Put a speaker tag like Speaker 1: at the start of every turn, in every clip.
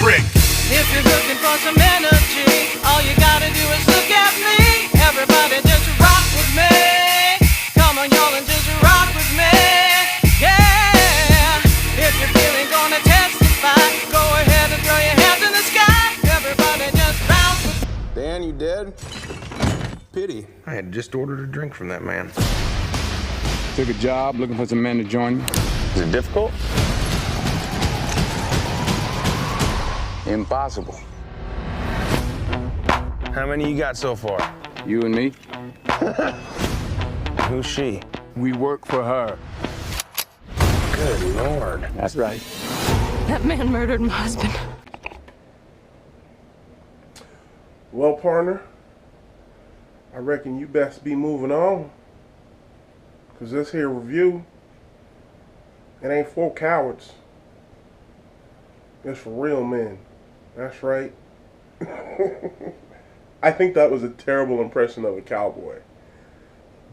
Speaker 1: brick.
Speaker 2: If you're looking for some energy, all you gotta do is look at me. Everybody just rock with me. Come on, y'all, and just rock with me. Yeah. If you're feeling gonna testify, go ahead and throw your hands in the sky. Everybody just bounce with me.
Speaker 3: Dan, you dead? Pity.
Speaker 4: I had just ordered a drink from that man.
Speaker 5: Took a job looking for some men to join me.
Speaker 3: Is it difficult? Impossible.
Speaker 4: How many you got so far?
Speaker 5: You and me,
Speaker 4: Who's she?
Speaker 5: we work for her.
Speaker 4: Good Lord.
Speaker 5: That's right.
Speaker 6: That man murdered my husband.
Speaker 7: Well, partner, I reckon you best be moving on. Because this here review, it ain't for cowards. It's for real men. That's right. I think that was a terrible impression of a cowboy.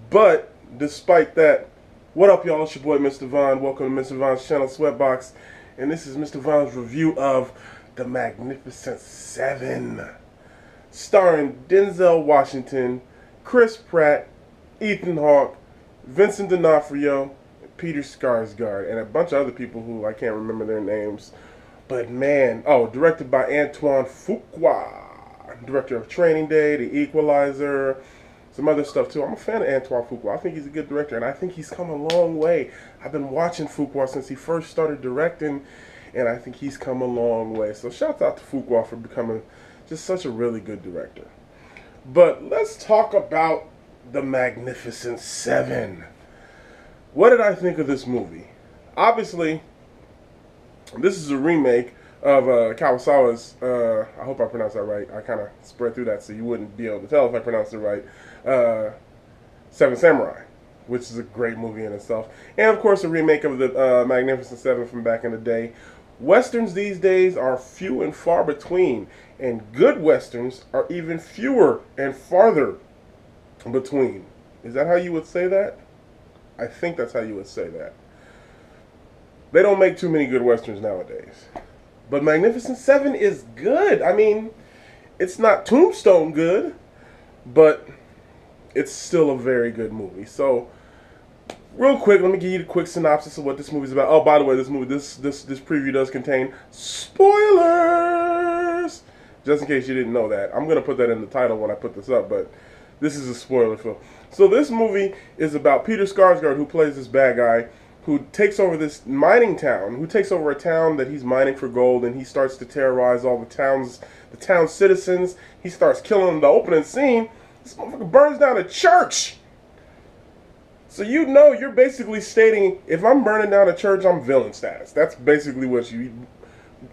Speaker 7: But, despite that, what up, y'all? It's your boy, Mr. Vaughn. Welcome to Mr. Vaughn's channel, Sweatbox. And this is Mr. Vaughn's review of The Magnificent Seven. Starring Denzel Washington, Chris Pratt, Ethan Hawke, Vincent D'Onofrio, Peter Sarsgaard, and a bunch of other people who I can't remember their names. But man, directed by Antoine Fuqua, director of Training Day, The Equalizer, some other stuff too. I'm a fan of Antoine Fuqua. I think he's a good director, and I think he's come a long way. I've been watching Fuqua since he first started directing, and I think he's come a long way. So shouts out to Fuqua for becoming just such a really good director. But let's talk about The Magnificent Seven. What did I think of this movie? Obviously, this is a remake of Kurosawa's, I hope I pronounced that right. I kind of spread through that so you wouldn't be able to tell if I pronounced it right. Seven Samurai, which is a great movie in itself. And of course a remake of the Magnificent Seven from back in the day. Westerns these days are few and far between, and good westerns are even fewer and farther between. Is that how you would say that? I think that's how you would say that. They don't make too many good westerns nowadays. But Magnificent Seven is good. I mean, it's not Tombstone good, but it's still a very good movie. So, real quick, let me give you the quick synopsis of what this movie's about. Oh, by the way, this preview does contain spoilers. Just in case you didn't know that. I'm going to put that in the title when I put this up, but this is a spoiler film. So this movie is about Peter Sarsgaard, who plays this bad guy, who takes over this mining town, who takes over a town that he's mining for gold, and he starts to terrorize all the town's citizens. He starts killing them. The opening scene, this motherfucker burns down a church. So you know, you're basically stating, if I'm burning down a church, I'm villain status. That's basically what you...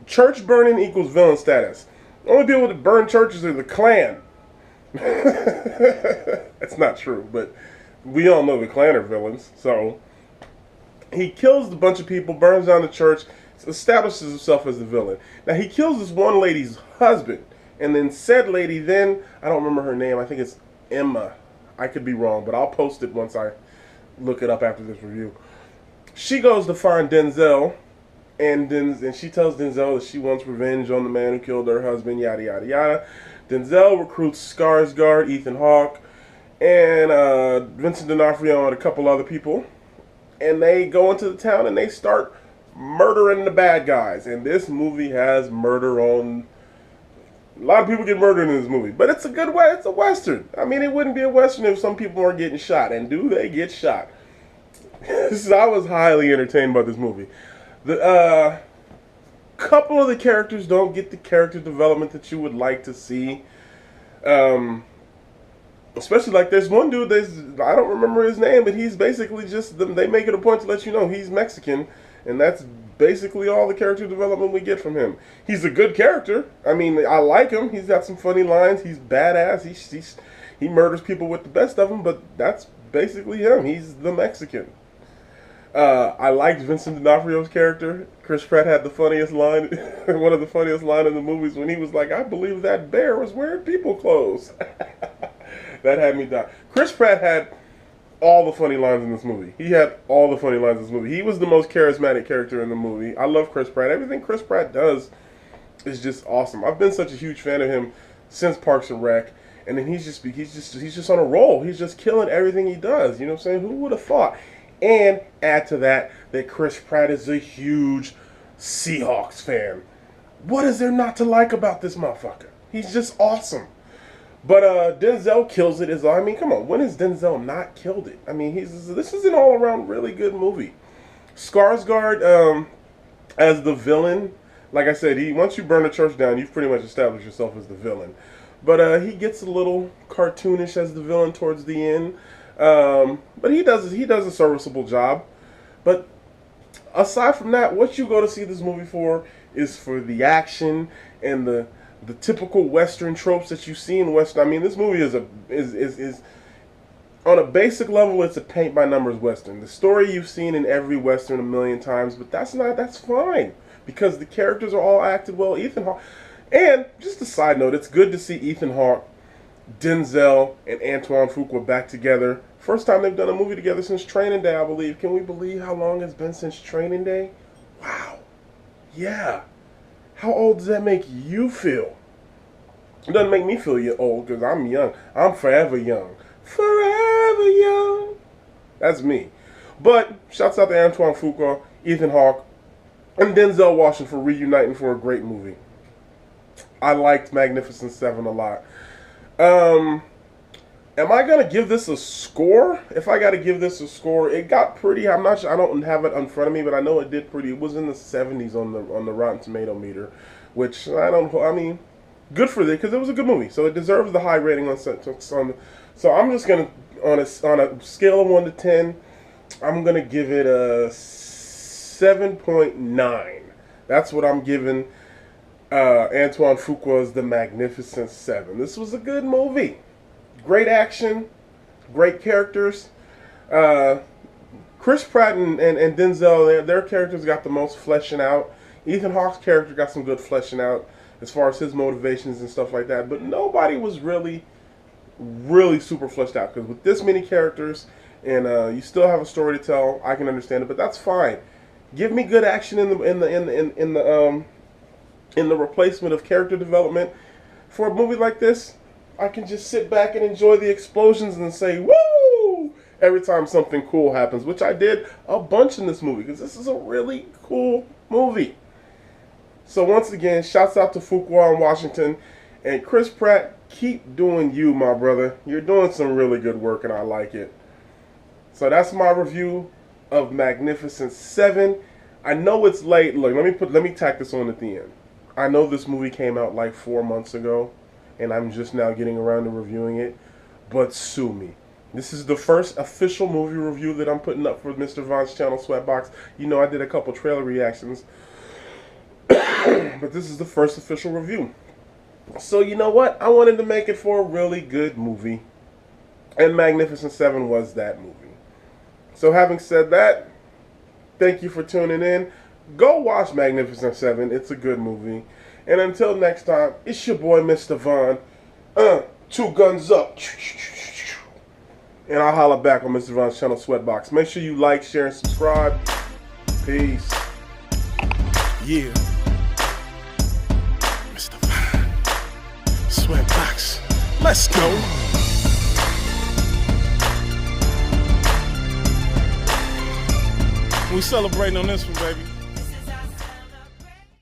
Speaker 7: Church burning equals villain status. The only people that burn churches are the Klan. That's not true, but we all know the Klan are villains, so... He kills a bunch of people, burns down the church, establishes himself as the villain. Now, he kills this one lady's husband, and then said lady then, I don't remember her name, I think it's Emma. I could be wrong, but I'll post it once I look it up after this review. She goes to find Denzel, and she tells Denzel that she wants revenge on the man who killed her husband, yada, yada, yada. Denzel recruits Skarsgård, Ethan Hawke, and Vincent D'Onofrio and a couple other people. And they go into the town and they start murdering the bad guys. And this movie has murder on... A lot of people get murdered in this movie. But it's a good way. It's a Western. I mean, it wouldn't be a Western if some people weren't getting shot. And do they get shot? I was highly entertained by this movie. The couple of the characters don't get the character development that you would like to see. Especially like there's one dude, I don't remember his name, but he's basically just, they make it a point to let you know he's Mexican, and that's basically all the character development we get from him. He's a good character. I mean, I like him. He's got some funny lines. He's badass. He murders people with the best of them, but that's basically him. He's the Mexican. I liked Vincent D'Onofrio's character. Chris Pratt had the funniest line, one of the funniest lines in the movies when he was like, I believe that bear was wearing people clothes. That had me die. Chris Pratt had all the funny lines in this movie. He had all the funny lines in this movie. He was the most charismatic character in the movie. I love Chris Pratt. Everything Chris Pratt does is just awesome. I've been such a huge fan of him since Parks and Rec, and then he's just on a roll. He's just killing everything he does. You know what I'm saying? Who would have thought? And add to that Chris Pratt is a huge Seahawks fan. What is there not to like about this motherfucker? He's just awesome. But Denzel kills it. I mean, come on, when has Denzel not killed it? I mean, this is an all-around really good movie. Skarsgård as the villain, like I said, once you burn the church down, you've pretty much established yourself as the villain. But he gets a little cartoonish as the villain towards the end. But he does a serviceable job. But aside from that, what you go to see this movie for is for the action and the typical Western tropes that you see in Western. I mean, this movie is on a basic level, it's a paint by numbers Western. The story you've seen in every Western a million times, but that's fine because the characters are all acted well. Ethan Hawke, and just a side note, it's good to see Ethan Hawke, Denzel, and Antoine Fuqua back together. First time they've done a movie together since Training Day, I believe. Can we believe how long it's been since Training Day? Wow. Yeah. How old does that make you feel? It doesn't make me feel old because I'm young. I'm forever young. Forever young. That's me. But shouts out to Antoine Fuqua, Ethan Hawke, and Denzel Washington for reuniting for a great movie. I liked Magnificent Seven a lot. Am I gonna give this a score? If I gotta give this a score, it got pretty. I'm not sure. I don't have it in front of me, but I know it did pretty. It was in the 70s on the Rotten Tomato meter, which I mean, good for it because it was a good movie, so it deserves the high rating on. So I'm just gonna on a scale of 1 to 10, I'm gonna give it a 7.9. That's what I'm giving Antoine Fuqua's The Magnificent Seven. This was a good movie. Great action, great characters. Chris Pratt and Denzel, their characters got the most fleshing out. Ethan Hawke's character got some good fleshing out as far as his motivations and stuff like that. But nobody was really super fleshed out because with this many characters and you still have a story to tell, I can understand it. But that's fine. Give me good action in the replacement of character development for a movie like this. I can just sit back and enjoy the explosions and say, woo! Every time something cool happens, which I did a bunch in this movie, because this is a really cool movie. So once again, shouts out to Fuqua and Washington, and Chris Pratt, keep doing you, my brother. You're doing some really good work, and I like it. So that's my review of Magnificent Seven. I know it's late. Look, let me tack this on at the end. I know this movie came out like 4 months ago, and I'm just now getting around to reviewing it, but sue me. This is the first official movie review that I'm putting up for Mr. Von's channel, Sweatbox. You know I did a couple trailer reactions, but this is the first official review. So you know what? I wanted to make it for a really good movie, and Magnificent Seven was that movie. So having said that, thank you for tuning in. Go watch Magnificent Seven. It's a good movie. And until next time, it's your boy, Mr. Von. 2 guns up. And I'll holla back on Mr. Von's channel, Sweatbox. Make sure you like, share, and subscribe. Peace.
Speaker 1: Yeah. Mr. Von. Sweatbox. Let's go. We celebrating on this one, baby.